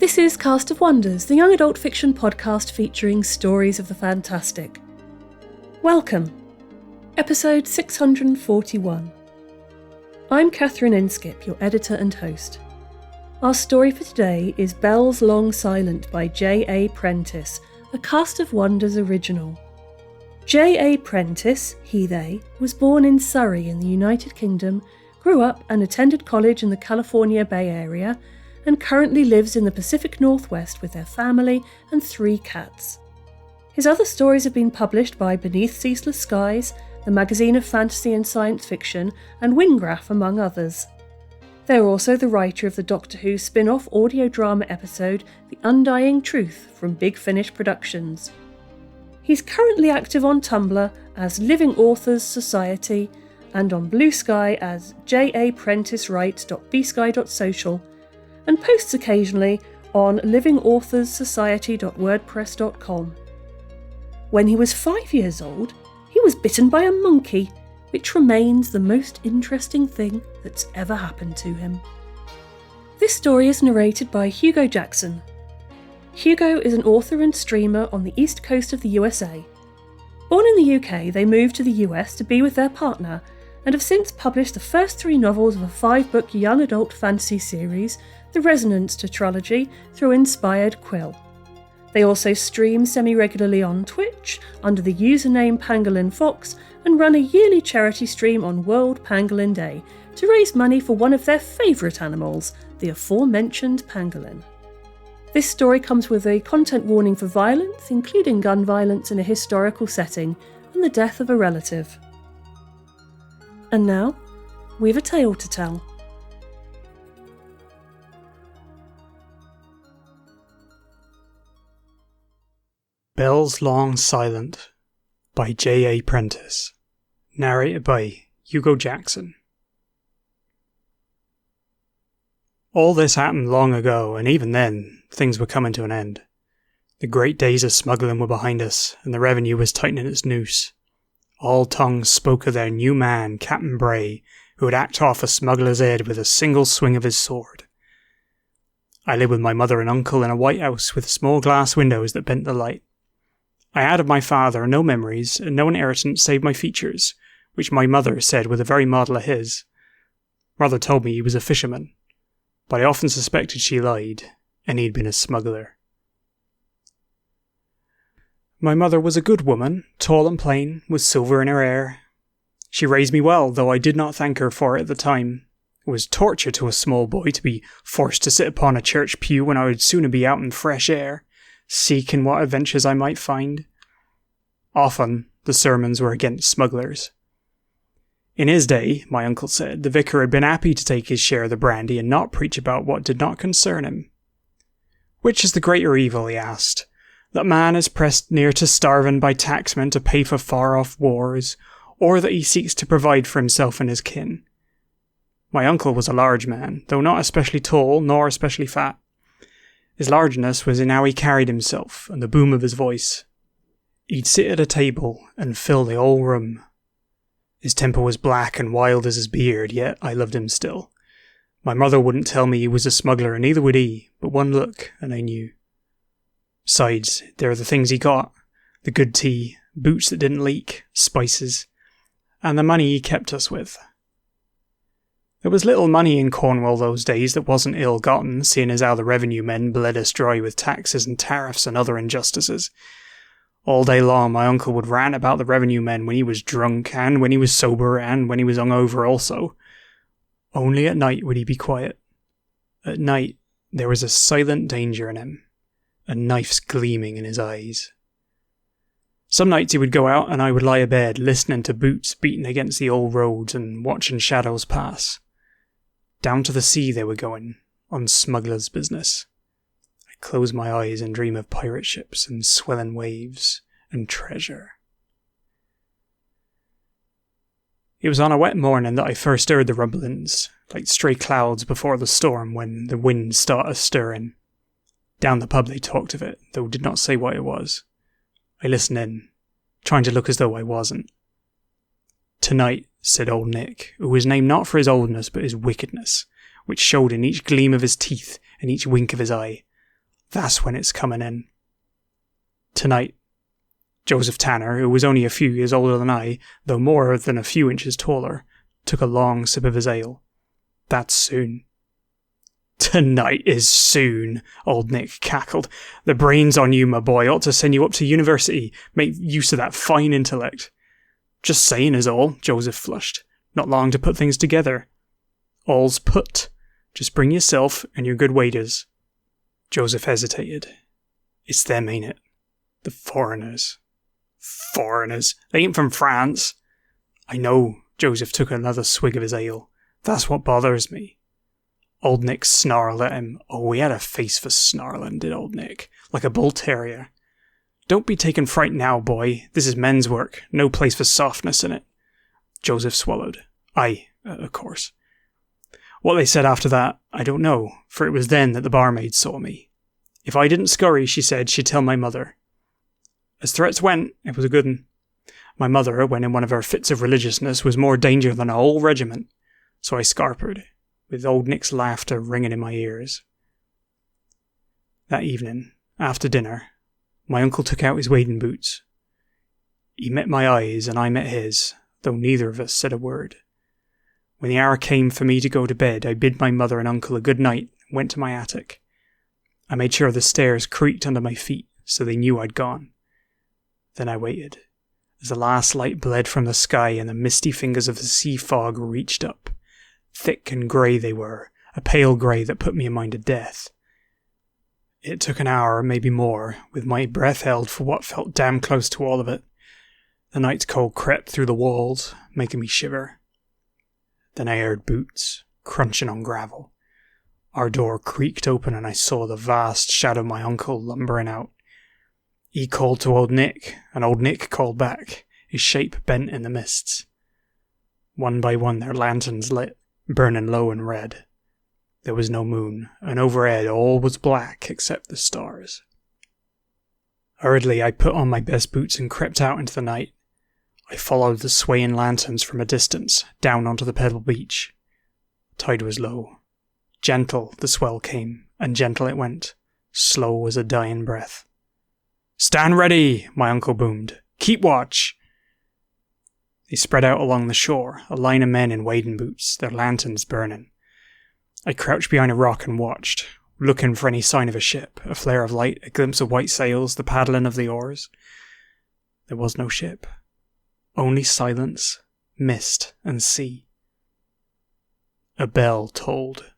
This is Cast of Wonders, the young adult fiction podcast featuring stories of the fantastic. Welcome. Episode 641. I'm Catherine Inskip, your editor and host. Our story for today is Bells Long Silent by J.A. Prentice, a Cast of Wonders original. J.A. Prentice, he/they, was born in Surrey in the United Kingdom, grew up and attended college in the California Bay Area, and currently lives in the Pacific Northwest with their family and 3 cats. His other stories have been published by Beneath Ceaseless Skies, the magazine of fantasy and science fiction, and Wingraph, among others. They are also the writer of the Doctor Who spin-off audio drama episode The Undying Truth from Big Finish Productions. He's currently active on Tumblr as Living Authors Society and on Blue Sky as japrentice.bsky.social, and posts occasionally on livingauthorssociety.wordpress.com. When he was 5 years old, he was bitten by a monkey, which remains the most interesting thing that's ever happened to him. This story is narrated by Hugo Jackson. Hugo is an author and streamer on the east coast of the USA. Born in the UK, they moved to the US to be with their partner, and have since published the first 3 novels of a 5-book young adult fantasy series, the Resonance tetralogy, through Inspired Quill. They also stream semi-regularly on Twitch under the username Pangolin Fox and run a yearly charity stream on World Pangolin Day to raise money for one of their favourite animals, the aforementioned pangolin. This story comes with a content warning for violence, including gun violence in a historical setting and the death of a relative. And now, we've a tale to tell. Bells Long Silent by J.A. Prentice. Narrated by Hugo Jackson. All this happened long ago, and even then, things were coming to an end. The great days of smuggling were behind us, and the revenue was tightening its noose. All tongues spoke of their new man, Captain Bray, who would act off a smuggler's head with a single swing of his sword. I lived with my mother and uncle in a white house with small glass windows that bent the light. I had of my father no memories and no inheritance save my features, which my mother said were the very model of his. Mother told me he was a fisherman, but I often suspected she lied, and he'd been a smuggler. My mother was a good woman, tall and plain, with silver in her hair. She raised me well, though I did not thank her for it at the time. It was torture to a small boy to be forced to sit upon a church pew when I would sooner be out in fresh air, seeking what adventures I might find. Often, the sermons were against smugglers. In his day, my uncle said, the vicar had been happy to take his share of the brandy and not preach about what did not concern him. Which is the greater evil, he asked, that man is pressed near to starving by tacksmen to pay for far-off wars, or that he seeks to provide for himself and his kin? My uncle was a large man, though not especially tall nor especially fat. His largeness was in how he carried himself and the boom of his voice. He'd sit at a table and fill the whole room. His temper was black and wild as his beard, yet I loved him still. My mother wouldn't tell me he was a smuggler, and neither would he, but one look and I knew. Besides, there are the things he got: the good tea, boots that didn't leak, spices, and the money he kept us with. There was little money in Cornwall those days that wasn't ill-gotten, seeing as how the revenue men bled us dry with taxes and tariffs and other injustices. All day long my uncle would rant about the revenue men when he was drunk, and when he was sober, and when he was hungover also. Only at night would he be quiet. At night there was a silent danger in him, and knives gleaming in his eyes. Some nights he would go out and I would lie abed, listening to boots beating against the old roads and watching shadows pass. Down to the sea they were going, on smugglers' business. I'd close my eyes and dream of pirate ships and swelling waves and treasure. It was on a wet morning that I first heard the rumblings, like stray clouds before the storm when the wind started stirring. Down the pub they talked of it, though did not say what it was. I listened in, trying to look as though I wasn't. "Tonight," said old Nick, who was named not for his oldness but his wickedness, which showed in each gleam of his teeth and each wink of his eye, That's when it's coming in. Tonight, Joseph Tanner, who was only a few years older than I, though more than a few inches taller, took a long sip of his ale. That's soon. Tonight is soon, old Nick cackled. The brains on you, my boy, ought to send you up to university. Make use of that fine intellect. Just saying is all, Joseph flushed. Not long to put things together. All's put. Just bring yourself and your good waiters. Joseph hesitated. It's them, ain't it? The foreigners. Foreigners? They ain't from France. I know. Joseph took another swig of his ale. That's what bothers me. Old Nick snarled at him. Oh, he had a face for snarling, did old Nick. Like a bull terrier. Don't be taken fright now, boy. This is men's work. No place for softness in it. Joseph swallowed. Aye, of course. What they said after that, I don't know, for it was then that the barmaid saw me. If I didn't scurry, she said, she'd tell my mother. As threats went, it was a good 'un. My mother, when in one of her fits of religiousness, was more danger than a whole regiment, so I scarpered, with old Nick's laughter ringing in my ears. That evening, after dinner, my uncle took out his wading boots. He met my eyes and I met his, though neither of us said a word. When the hour came for me to go to bed, I bid my mother and uncle a good night and went to my attic. I made sure the stairs creaked under my feet so they knew I'd gone. Then I waited, as the last light bled from the sky and the misty fingers of the sea fog reached up. Thick and grey they were, a pale grey that put me in mind of death. It took an hour, maybe more, with my breath held for what felt damn close to all of it. The night's cold crept through the walls, making me shiver. Then I heard boots, crunching on gravel. Our door creaked open and I saw the vast shadow of my uncle lumbering out. He called to old Nick, and old Nick called back, his shape bent in the mists. One by one their lanterns lit, burning low and red. There was no moon, and overhead all was black except the stars. Hurriedly I put on my best boots and crept out into the night. I followed the swaying lanterns from a distance, down onto the pebble beach. Tide was low. Gentle the swell came, and gentle it went, slow as a dying breath. "Stand ready," my uncle boomed. "Keep watch." They spread out along the shore, a line of men in wading boots, their lanterns burning. I crouched behind a rock and watched, looking for any sign of a ship, a flare of light, a glimpse of white sails, the paddling of the oars. There was no ship. Only silence, mist, and sea. A bell tolled.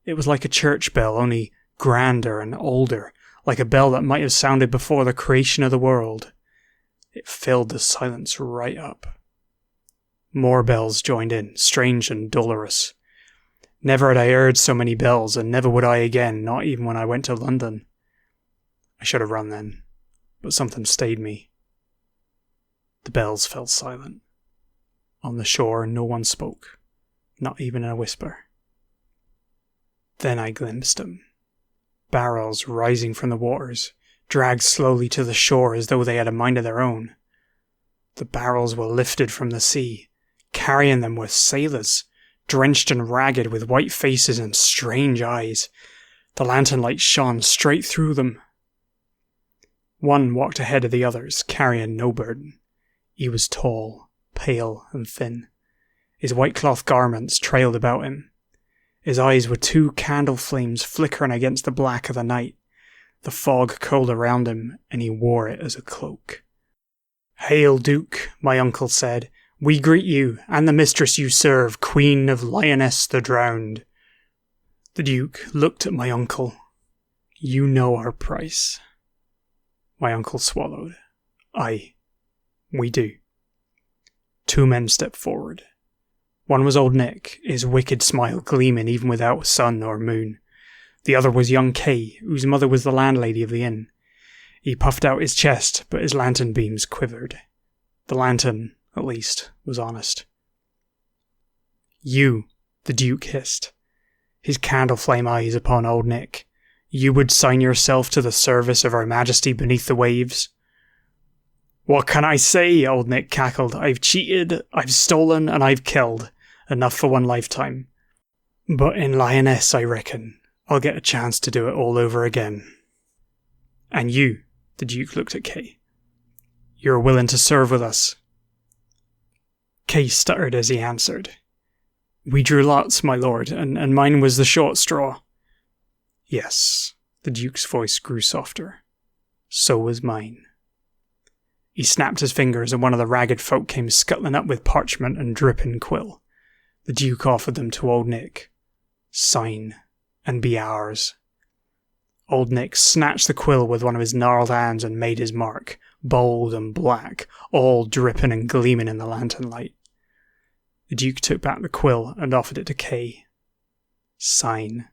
It was like a church bell, only grander and older, like a bell that might have sounded before the creation of the world. It filled the silence right up. More bells joined in, strange and dolorous. Never had I heard so many bells, and never would I again, not even when I went to London. I should have run then, but something stayed me. The bells fell silent. On the shore no one spoke, not even in a whisper. Then I glimpsed them. Barrels rising from the waters, dragged slowly to the shore as though they had a mind of their own. The barrels were lifted from the sea. Carrying them were sailors, drenched and ragged with white faces and strange eyes. The lantern light shone straight through them. One walked ahead of the others, carrying no burden. He was tall, pale and thin. His white cloth garments trailed about him. His eyes were two candle flames flickering against the black of the night. The fog curled around him, and he wore it as a cloak. "Hail, Duke," my uncle said. "We greet you, and the mistress you serve, Queen of Lyonesse the Drowned." The Duke looked at my uncle. "You know our price." My uncle swallowed. "Aye, we do." Two men stepped forward. One was old Nick, his wicked smile gleaming even without sun or moon. The other was young Kay, whose mother was the landlady of the inn. He puffed out his chest, but his lantern beams quivered. The lantern, at least, was honest. "You," the Duke hissed, his candle-flame eyes upon old Nick, "you would sign yourself to the service of Her Majesty beneath the waves?" "What can I say?" old Nick cackled. "I've cheated, I've stolen, and I've killed. Enough for one lifetime. But in Lyonesse, I reckon, I'll get a chance to do it all over again." And you, the Duke looked at Kay. You're willing to serve with us? Kay stuttered as he answered. We drew lots, my lord, and mine was the short straw. Yes, the Duke's voice grew softer. So was mine. He snapped his fingers and one of the ragged folk came scuttling up with parchment and dripping quill. The Duke offered them to Old Nick. Sign, and be ours. Old Nick snatched the quill with one of his gnarled hands and made his mark, bold and black, all dripping and gleaming in the lantern light. The Duke took back the quill and offered it to Kay. Sign.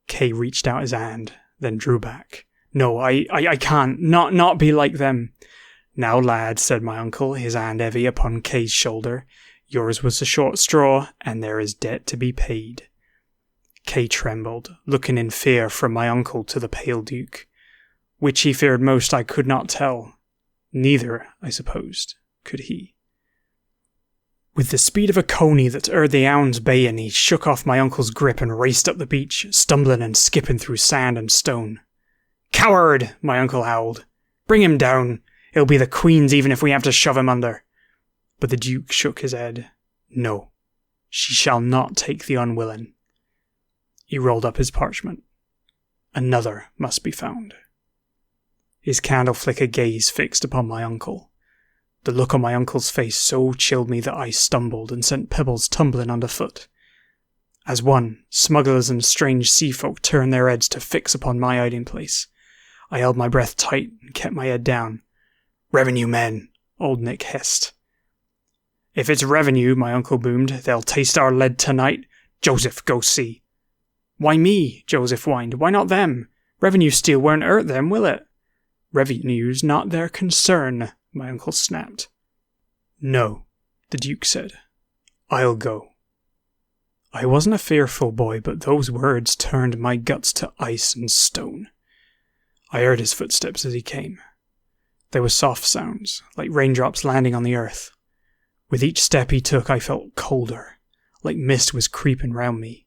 Kay reached out his hand, then drew back. No, I can't. Not be like them. Now, lad, said my uncle, his hand heavy upon Kay's shoulder, yours was the short straw, and there is debt to be paid. Kay trembled, looking in fear from my uncle to the pale Duke. Which he feared most I could not tell. Neither, I supposed, could he. With the speed of a coney that heard the hounds baying, he shook off my uncle's grip and raced up the beach, stumbling and skipping through sand and stone. Coward! My uncle howled. Bring him down. He'll be the Queen's even if we have to shove him under. But the Duke shook his head. No, she shall not take the unwilling. He rolled up his parchment. Another must be found. His candle-flicker gaze fixed upon my uncle. The look on my uncle's face so chilled me that I stumbled and sent pebbles tumbling underfoot. As one, smugglers and strange sea folk turned their heads to fix upon my hiding place. I held my breath tight and kept my head down. Revenue men, Old Nick hissed. If it's revenue, my uncle boomed, they'll taste our lead tonight. Joseph, go see. Why me? Joseph whined. Why not them? Revenue steal won't hurt them, will it? Revenue's not their concern, my uncle snapped. No, the Duke said. I'll go. I wasn't a fearful boy, but those words turned my guts to ice and stone. I heard his footsteps as he came. They were soft sounds, like raindrops landing on the earth. With each step he took, I felt colder, like mist was creeping round me.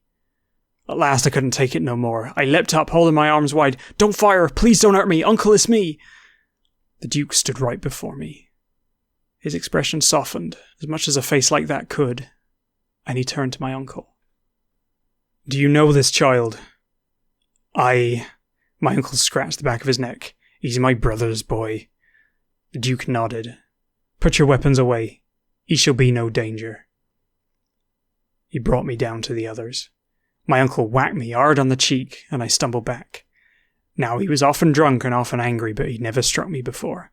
At last I couldn't take it no more. I leapt up, holding my arms wide. Don't fire! Please don't hurt me! Uncle, it's me! The Duke stood right before me. His expression softened, as much as a face like that could, and he turned to my uncle. Do you know this child? My uncle scratched the back of his neck. He's my brother's boy. The Duke nodded. Put your weapons away. He shall be no danger. He brought me down to the others. My uncle whacked me hard on the cheek, and I stumbled back. Now, he was often drunk and often angry, but he'd never struck me before.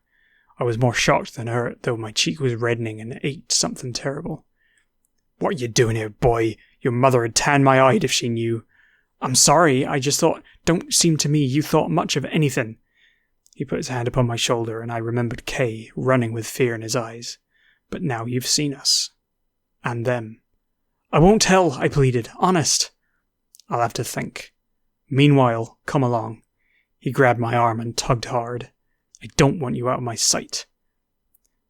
I was more shocked than hurt, though my cheek was reddening and ached something terrible. What are you doing here, boy? Your mother had tanned my hide if she knew. I'm sorry, I just thought, don't seem to me you thought much of anything. He put his hand upon my shoulder, and I remembered Kay running with fear in his eyes. But now you've seen us. And them. I won't tell, I pleaded. Honest. I'll have to think. Meanwhile, come along. He grabbed my arm and tugged hard. I don't want you out of my sight.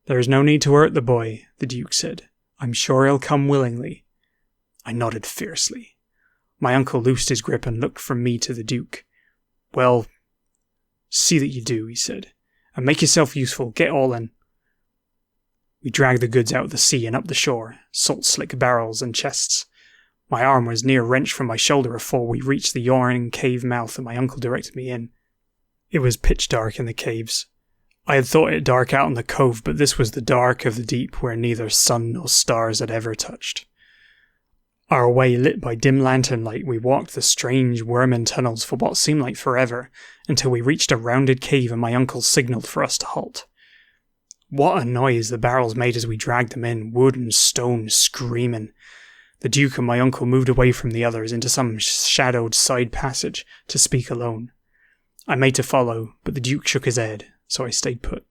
There is no need to hurt the boy, the Duke said. I'm sure he'll come willingly. I nodded fiercely. My uncle loosed his grip and looked from me to the Duke. Well, see that you do, he said. And make yourself useful. Get all in. We dragged the goods out of the sea and up the shore, salt-slick barrels and chests. My arm was near wrenched from my shoulder before we reached the yawning cave mouth and my uncle directed me in. It was pitch dark in the caves. I had thought it dark out in the cove, but this was the dark of the deep where neither sun nor stars had ever touched. Our way lit by dim lantern light, we walked the strange worming tunnels for what seemed like forever, until we reached a rounded cave and my uncle signalled for us to halt. What a noise the barrels made as we dragged them in, wood and stone screaming. The Duke and my uncle moved away from the others into some shadowed side passage to speak alone. I made to follow, but the Duke shook his head, so I stayed put.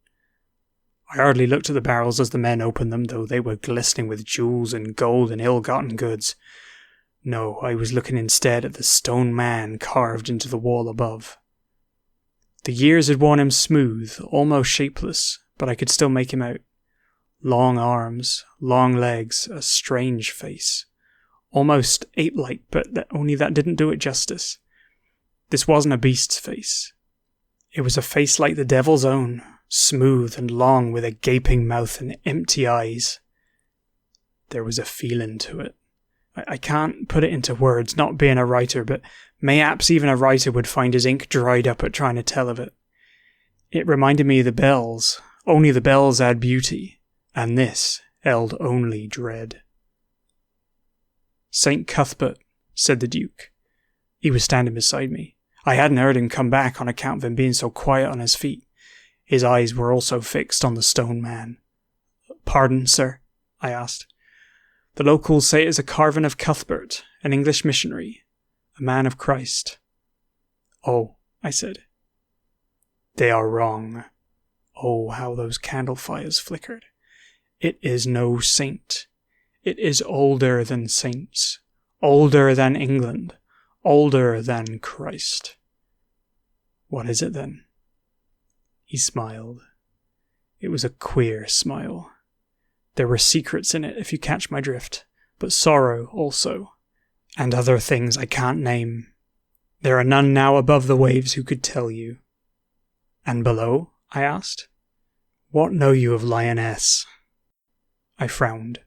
I hardly looked at the barrels as the men opened them, though they were glistening with jewels and gold and ill-gotten goods. No, I was looking instead at the stone man carved into the wall above. The years had worn him smooth, almost shapeless, but I could still make him out. Long arms, long legs, a strange face. Almost ape-like, but only that didn't do it justice. This wasn't a beast's face. It was a face like the devil's own, smooth and long with a gaping mouth and empty eyes. There was a feeling to it. I can't put it into words, not being a writer, but mayhaps even a writer would find his ink dried up at trying to tell of it. It reminded me of the bells. Only the bells add beauty, and this held only dread. "St. Cuthbert," said the Duke. He was standing beside me. I hadn't heard him come back on account of him being so quiet on his feet. His eyes were also fixed on the stone man. "Pardon, sir?" I asked. "The locals say it is a carving of Cuthbert, an English missionary, a man of Christ." "Oh," I said. "They are wrong." Oh, how those candle fires flickered. "It is no saint. It is older than saints, older than England, older than Christ." "What is it then?" He smiled. It was a queer smile. There were secrets in it, if you catch my drift, but sorrow also, and other things I can't name. There are none now above the waves who could tell you. "And below?" I asked. "What know you of Lioness?" I frowned.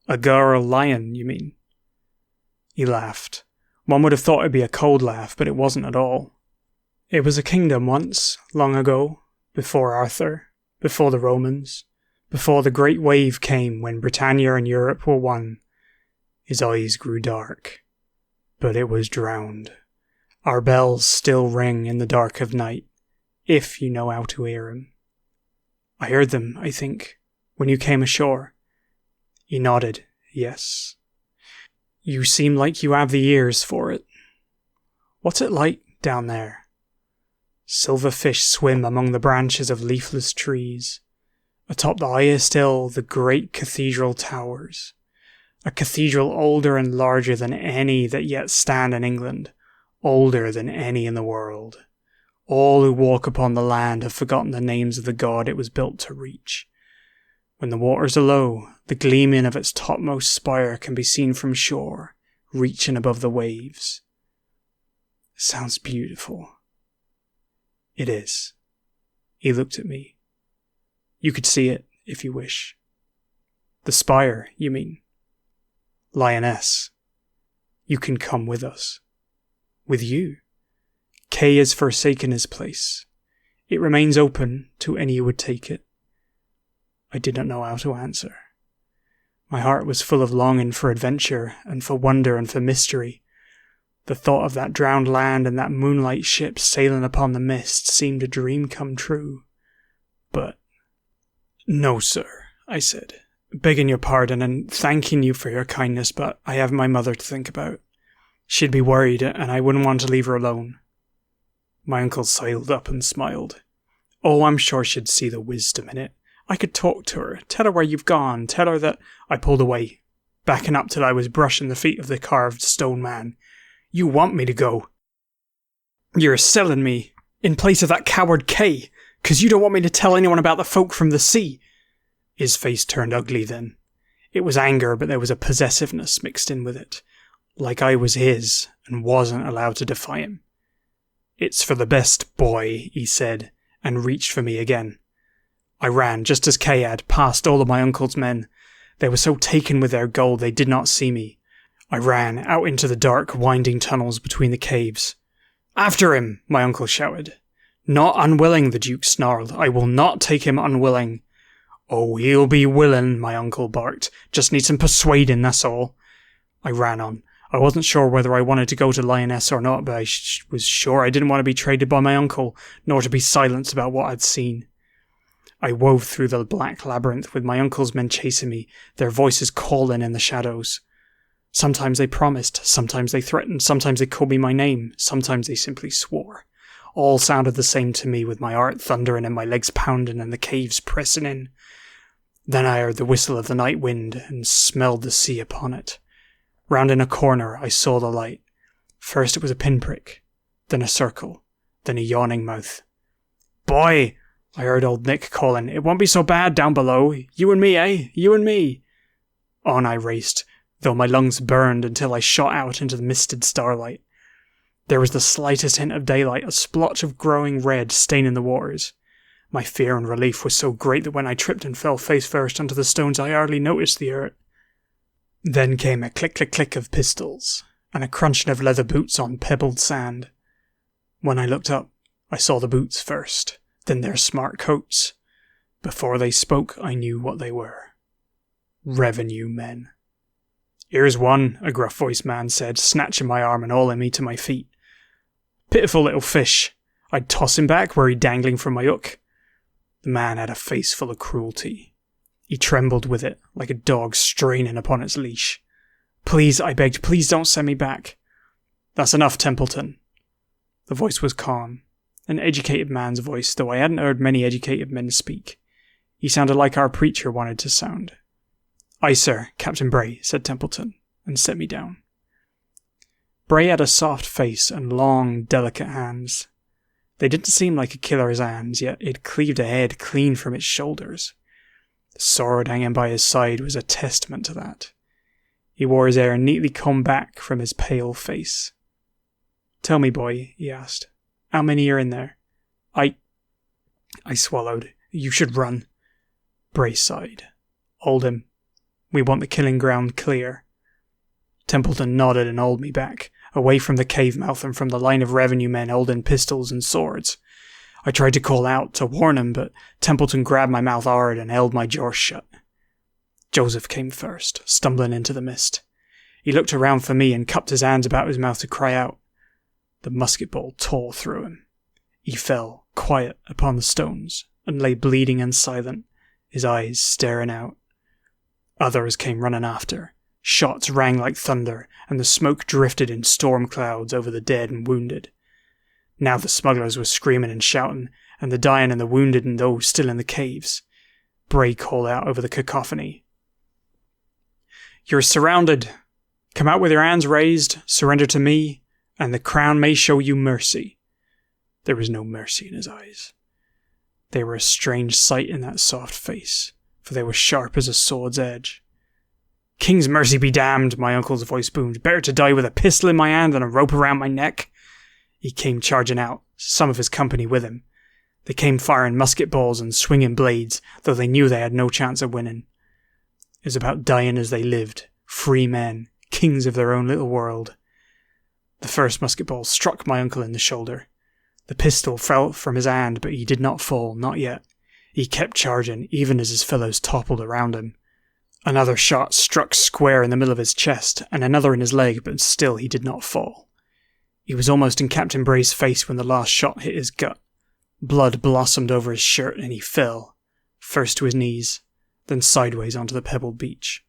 "A girl lion, you mean?" He laughed. One would have thought it'd be a cold laugh, but it wasn't at all. "It was a kingdom once, long ago, before Arthur, before the Romans, before the great wave came when Britannia and Europe were one." His eyes grew dark. "But it was drowned. Our bells still ring in the dark of night, if you know how to hear 'em. I heard them, I think, when you came ashore." He nodded, "Yes. You seem like you have the ears for it. What's it like down there?" "Silver fish swim among the branches of leafless trees. Atop the highest hill, the great cathedral towers. A cathedral older and larger than any that yet stand in England, older than any in the world. All who walk upon the land have forgotten the names of the god it was built to reach. When the waters are low, the gleaming of its topmost spire can be seen from shore, reaching above the waves." "Sounds beautiful." "It is." He looked at me. "You could see it, if you wish." "The spire, you mean?" "Lioness. You can come with us." "With you?" "Kay has forsaken his place. It remains open to any who would take it." I did not know how to answer. My heart was full of longing for adventure, and for wonder and for mystery. The thought of that drowned land and that moonlight ship sailing upon the mist seemed a dream come true. But, "No, sir," I said, "begging your pardon and thanking you for your kindness, but I have my mother to think about. She'd be worried, and I wouldn't want to leave her alone." My uncle sidled up and smiled. "Oh, I'm sure she'd see the wisdom in it. I could talk to her, tell her where you've gone, tell her that—" I pulled away, backing up till I was brushing the feet of the carved stone man. "You want me to go. You're selling me, in place of that coward Kay, 'cause you don't want me to tell anyone about the folk from the sea." His face turned ugly then. It was anger, but there was a possessiveness mixed in with it, like I was his and wasn't allowed to defy him. "It's for the best, boy," he said, and reached for me again. I ran, just as Kay had, past all of my uncle's men. They were so taken with their gold they did not see me. I ran out into the dark, winding tunnels between the caves. "After him!" my uncle shouted. "Not unwilling," the Duke snarled. "I will not take him unwilling." "Oh, he'll be willing," my uncle barked. "Just need some persuading, that's all." I ran on. I wasn't sure whether I wanted to go to Lioness or not, but I was sure I didn't want to be traded by my uncle, nor to be silenced about what I'd seen. I wove through the black labyrinth with my uncle's men chasing me, their voices calling in the shadows. Sometimes they promised, sometimes they threatened, sometimes they called me my name, sometimes they simply swore. All sounded the same to me, with my heart thundering and my legs pounding and the caves pressing in. Then I heard the whistle of the night wind and smelled the sea upon it. Rounding a corner, I saw the light. First it was a pinprick, then a circle, then a yawning mouth. "Boy!" I heard old Nick calling. "It won't be so bad down below. You and me, eh? You and me." On I raced, though my lungs burned until I shot out into the misted starlight. There was the slightest hint of daylight, a splotch of growing red staining the waters. My fear and relief was so great that when I tripped and fell face first onto the stones I hardly noticed the hurt. Then came a click-click-click of pistols, and a crunching of leather boots on pebbled sand. When I looked up, I saw the boots first, then their smart coats. Before they spoke, I knew what they were. Revenue men. "Here's one," a gruff-voiced man said, snatching my arm and hauling me to my feet. Pitiful little fish. I'd toss him back were he dangling from my hook. The man had a face full of cruelty. He trembled with it, like a dog straining upon its leash. "Please," I begged, "please don't send me back." "That's enough, Templeton." The voice was calm, an educated man's voice, though I hadn't heard many educated men speak. He sounded like our preacher wanted to sound. "Aye, sir, Captain Bray," said Templeton, and set me down. Bray had a soft face and long, delicate hands. They didn't seem like a killer's hands, yet it cleaved a head clean from its shoulders. The sword hanging by his side was a testament to that. He wore his hair neatly combed back from his pale face. "Tell me, boy," he asked, "how many are in there?" I swallowed. "You should run." Bray sighed. "Hold him. We want the killing ground clear." Templeton nodded and hauled me back, away from the cave mouth and from the line of revenue men holding pistols and swords. I tried to call out, to warn him, but Templeton grabbed my mouth hard and held my jaw shut. Joseph came first, stumbling into the mist. He looked around for me and cupped his hands about his mouth to cry out. The musket ball tore through him. He fell, quiet, upon the stones, and lay bleeding and silent, his eyes staring out. Others came running after. Shots rang like thunder, and the smoke drifted in storm clouds over the dead and wounded. Now the smugglers were screaming and shouting, and the dying and the wounded and those still in the caves. Bray called out over the cacophony. "You're surrounded. Come out with your hands raised, surrender to me, and the crown may show you mercy." There was no mercy in his eyes. They were a strange sight in that soft face, for they were sharp as a sword's edge. "King's mercy be damned," my uncle's voice boomed. "Better to die with a pistol in my hand than a rope around my neck." He came charging out, some of his company with him. They came firing musket balls and swinging blades, though they knew they had no chance of winning. It was about dying as they lived, free men, kings of their own little world. The first musket ball struck my uncle in the shoulder. The pistol fell from his hand, but he did not fall, not yet. He kept charging, even as his fellows toppled around him. Another shot struck square in the middle of his chest, and another in his leg, but still he did not fall. He was almost in Captain Bray's face when the last shot hit his gut. Blood blossomed over his shirt, and he fell, first to his knees, then sideways onto the pebbled beach.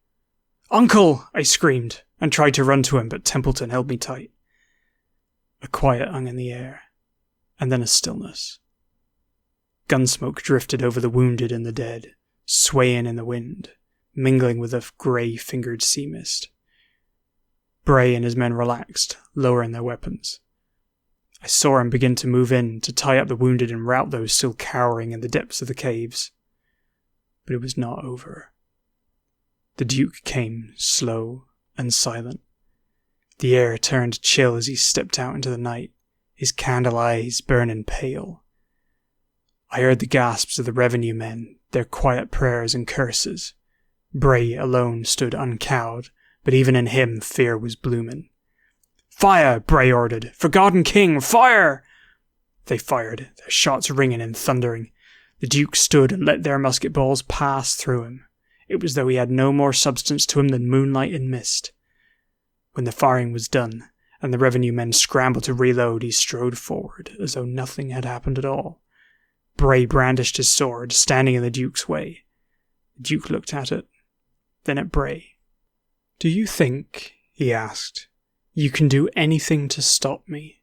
"Uncle!" I screamed, and tried to run to him, but Templeton held me tight. A quiet hung in the air, and then a stillness. Gunsmoke drifted over the wounded and the dead, swaying in the wind, mingling with a grey-fingered sea mist. Bray and his men relaxed, lowering their weapons. I saw him begin to move in, to tie up the wounded and rout those still cowering in the depths of the caves. But it was not over. The Duke came, slow and silent. The air turned chill as he stepped out into the night, his candle eyes burning pale. I heard the gasps of the revenue men, their quiet prayers and curses. Bray alone stood uncowed, but even in him fear was blooming. "Fire!" Bray ordered. "Forgotten King, fire!" They fired, their shots ringing and thundering. The Duke stood and let their musket balls pass through him. It was as though he had no more substance to him than moonlight and mist. When the firing was done, and the revenue men scrambled to reload, he strode forward, as though nothing had happened at all. Bray brandished his sword, standing in the Duke's way. The Duke looked at it, then at Bray. "Do you think," he asked, "you can do anything to stop me?"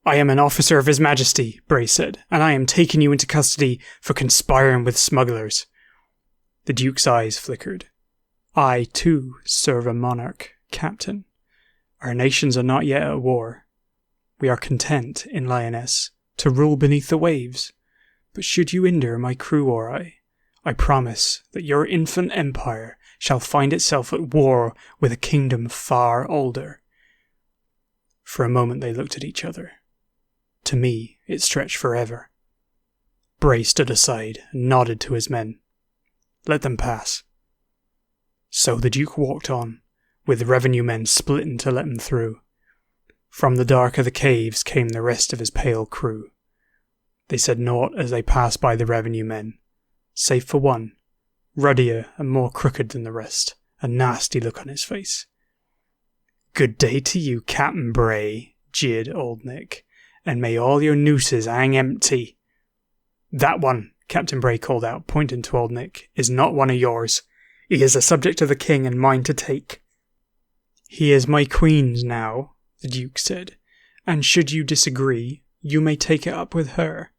"I am an officer of His Majesty," Bray said, "and I am taking you into custody for conspiring with smugglers." The Duke's eyes flickered. "I, too, serve a monarch, Captain. Our nations are not yet at war. We are content, in Lyonesse, to rule beneath the waves. But should you hinder my crew or I promise that your infant empire shall find itself at war with a kingdom far older." For a moment they looked at each other. To me, it stretched forever. Bray stood aside and nodded to his men. Let them pass. So the Duke walked on, with the revenue men splitting to let him through. From the dark of the caves came the rest of his pale crew. They said naught as they passed by the revenue men, save for one, ruddier and more crooked than the rest, a nasty look on his face. "Good day to you, Captain Bray," jeered Old Nick, "and may all your nooses hang empty." "That one," Captain Bray called out, pointing to Old Nick, "is not one of yours. He is a subject of the king and mine to take." "He is my queen's now," the Duke said, "and should you disagree, you may take it up with her."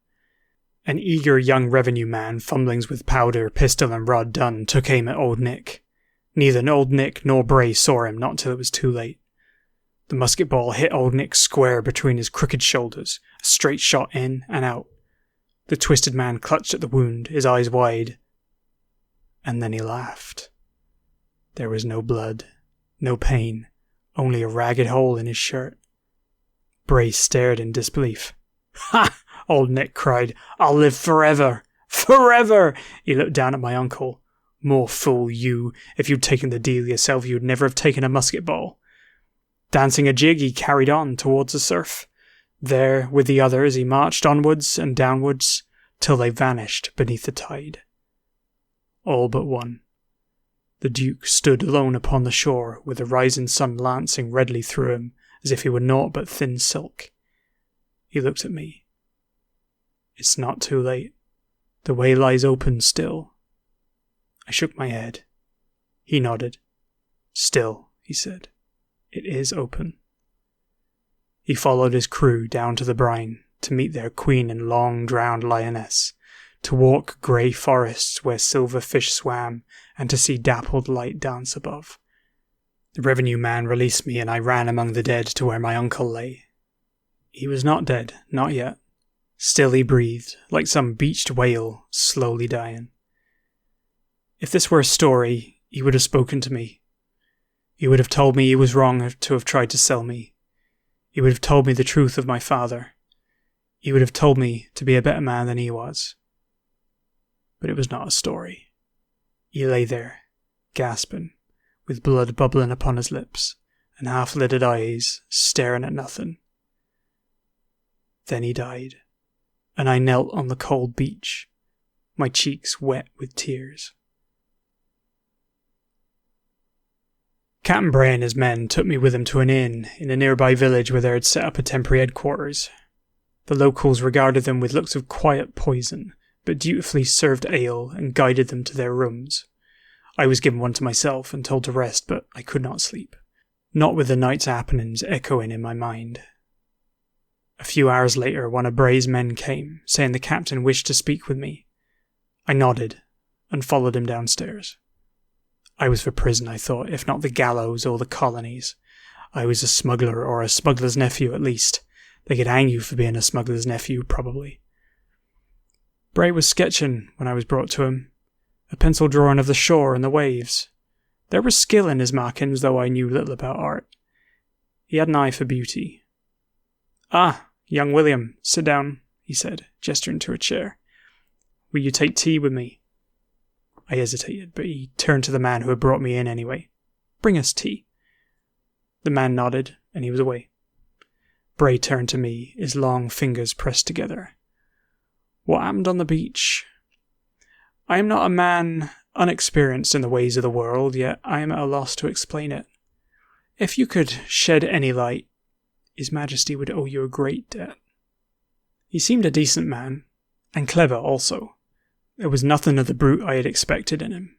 An eager young revenue man, fumblings with powder, pistol and rod done, took aim at Old Nick. Neither Old Nick nor Bray saw him, not till it was too late. The musket ball hit Old Nick square between his crooked shoulders, a straight shot in and out. The twisted man clutched at the wound, his eyes wide, and then he laughed. There was no blood, no pain, only a ragged hole in his shirt. Bray stared in disbelief. "Ha!" Old Nick cried. "I'll live forever! Forever!" He looked down at my uncle. "More fool you. If you'd taken the deal yourself, you'd never have taken a musket ball." Dancing a jig, he carried on towards the surf. There, with the others, he marched onwards and downwards, till they vanished beneath the tide. All but one. The Duke stood alone upon the shore, with the rising sun lancing redly through him, as if he were naught but thin silk. He looked at me. "It's not too late. The way lies open still." I shook my head. He nodded. "Still," he said, "it is open." He followed his crew down to the brine, to meet their queen and long-drowned lioness, to walk grey forests where silver fish swam, and to see dappled light dance above. The revenue man released me, and I ran among the dead to where my uncle lay. He was not dead, not yet. Still he breathed, like some beached whale slowly dying. If this were a story, he would have spoken to me. He would have told me he was wrong to have tried to sell me. He would have told me the truth of my father. He would have told me to be a better man than he was. But it was not a story. He lay there, gasping, with blood bubbling upon his lips, and half-lidded eyes, staring at nothing. Then he died, and I knelt on the cold beach, my cheeks wet with tears. Captain Bray and his men took me with him to an inn in a nearby village where they had set up a temporary headquarters. The locals regarded them with looks of quiet poison, but dutifully served ale and guided them to their rooms. I was given one to myself and told to rest, but I could not sleep, not with the night's happenings echoing in my mind. A few hours later, one of Bray's men came, saying the captain wished to speak with me. I nodded and followed him downstairs. I was for prison, I thought, if not the gallows or the colonies. I was a smuggler, or a smuggler's nephew at least. They could hang you for being a smuggler's nephew, probably. Bray was sketching when I was brought to him, a pencil drawing of the shore and the waves. There was skill in his markings, though I knew little about art. He had an eye for beauty. "Ah, young William, sit down," he said, gesturing to a chair. "Will you take tea with me?" I hesitated, but he turned to the man who had brought me in anyway. "Bring us tea." The man nodded, and he was away. Bray turned to me, his long fingers pressed together. "What happened on the beach? I am not a man unexperienced in the ways of the world, yet I am at a loss to explain it. If you could shed any light, His Majesty would owe you a great debt." He seemed a decent man, and clever also. There was nothing of the brute I had expected in him.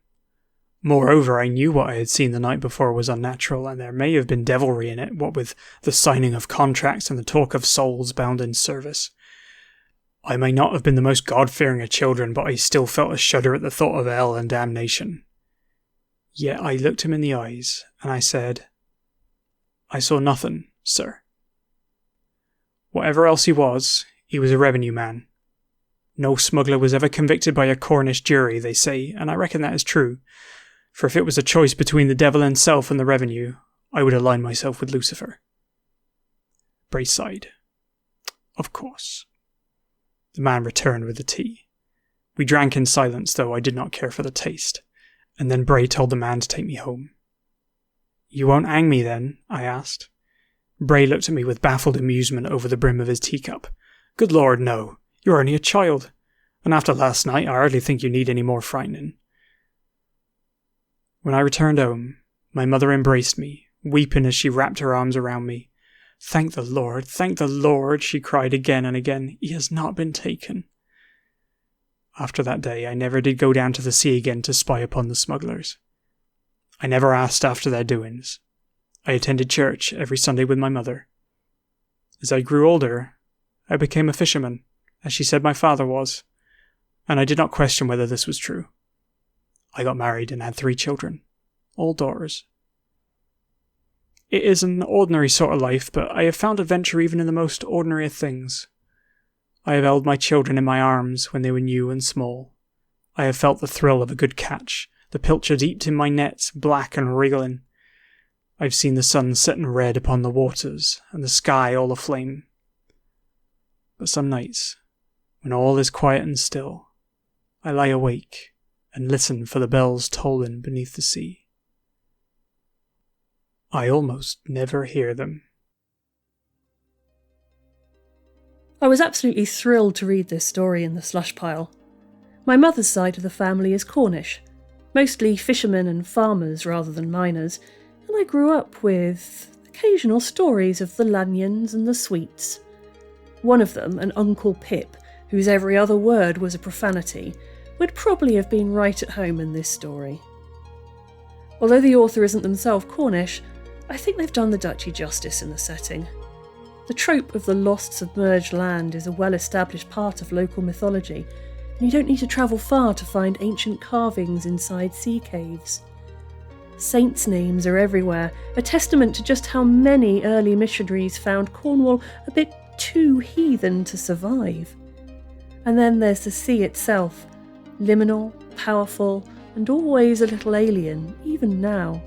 Moreover, I knew what I had seen the night before was unnatural, and there may have been devilry in it, what with the signing of contracts and the talk of souls bound in service. I may not have been the most God-fearing of children, but I still felt a shudder at the thought of hell and damnation. Yet I looked him in the eyes, and I said, "I saw nothing, sir." Whatever else he was a revenue man. No smuggler was ever convicted by a Cornish jury, they say, and I reckon that is true. For if it was a choice between the devil himself and the revenue, I would align myself with Lucifer. Bray sighed. Of course. The man returned with the tea. We drank in silence, though I did not care for the taste, and then Bray told the man to take me home. You won't hang me then? I asked. Bray looked at me with baffled amusement over the brim of his teacup. Good Lord, no. You're only a child. And after last night, I hardly think you need any more frightening. When I returned home, my mother embraced me, weeping as she wrapped her arms around me. Thank the Lord, she cried again and again. He has not been taken. After that day, I never did go down to the sea again to spy upon the smugglers. I never asked after their doings. I attended church every Sunday with my mother. As I grew older, I became a fisherman, as she said my father was, and I did not question whether this was true. I got married and had 3 children, all daughters. It is an ordinary sort of life, but I have found adventure even in the most ordinary of things. I have held my children in my arms when they were new and small. I have felt the thrill of a good catch, the pilchard heaped in my nets, black and wriggling. I've seen the sun setting red upon the waters, and the sky all aflame. But some nights, when all is quiet and still, I lie awake and listen for the bells tolling beneath the sea. I almost never hear them. I was absolutely thrilled to read this story in the slush pile. My mother's side of the family is Cornish, mostly fishermen and farmers rather than miners, and I grew up with occasional stories of the Lanyons and the Sweets. One of them, an Uncle Pip, whose every other word was a profanity, would probably have been right at home in this story. Although the author isn't themselves Cornish, I think they've done the duchy justice in the setting. The trope of the lost submerged land is a well-established part of local mythology, and you don't need to travel far to find ancient carvings inside sea caves. Saints' names are everywhere, a testament to just how many early missionaries found Cornwall a bit too heathen to survive. And then there's the sea itself, liminal, powerful, and always a little alien, even now.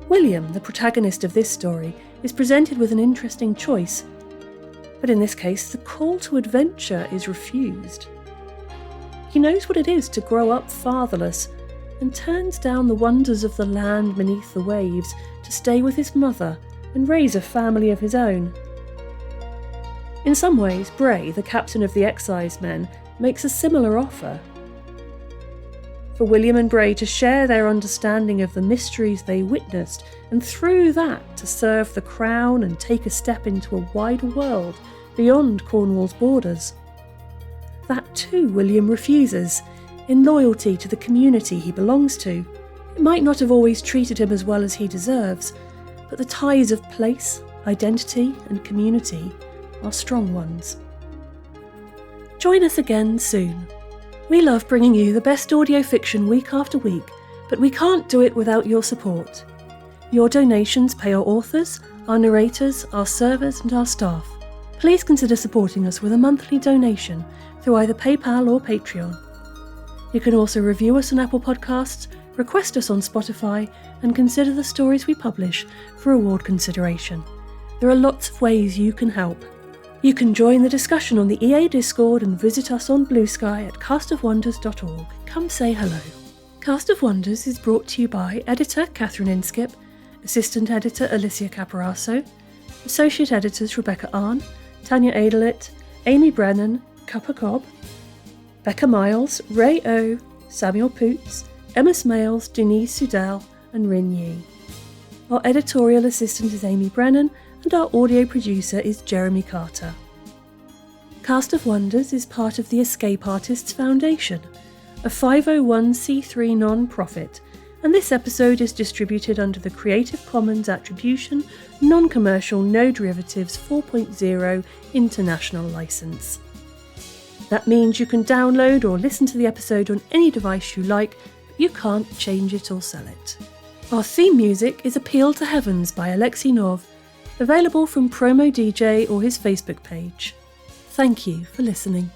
William, the protagonist of this story, is presented with an interesting choice, but in this case the call to adventure is refused. He knows what it is to grow up fatherless, and turns down the wonders of the land beneath the waves to stay with his mother and raise a family of his own. In some ways, Bray, the captain of the excisemen, makes a similar offer. For William and Bray to share their understanding of the mysteries they witnessed, and through that to serve the crown and take a step into a wider world beyond Cornwall's borders. That too William refuses, in loyalty to the community he belongs to. It might not have always treated him as well as he deserves, but the ties of place, identity and community are strong ones. Join us again soon. We love bringing you the best audio fiction week after week, but we can't do it without your support. Your donations pay our authors, our narrators, our servers and our staff. Please consider supporting us with a monthly donation through either PayPal or Patreon. You can also review us on Apple Podcasts, request us on Spotify, and consider the stories we publish for award consideration. There are lots of ways you can help. You can join the discussion on the EA Discord and visit us on Blue Sky at castofwonders.org. Come say hello. Cast of Wonders is brought to you by editor Catherine Inskip, assistant editor Alicia Caparaso, associate editors Rebecca Arn, Tanya Adelit, Amy Brennan, Cuppa Cobb, Becca Miles, Ray O, Samuel Poots, Emma Smales, Denise Sudell, and Rin Yi. Our editorial assistant is Amy Brennan, and our audio producer is Jeremy Carter. Cast of Wonders is part of the Escape Artists Foundation, a 501c3 non-profit, and this episode is distributed under the Creative Commons Attribution, Non-Commercial, No Derivatives 4.0 International License. That means you can download or listen to the episode on any device you like, but you can't change it or sell it. Our theme music is Appeal to Heavens by Alexei Nov, available from Promo DJ or his Facebook page. Thank you for listening.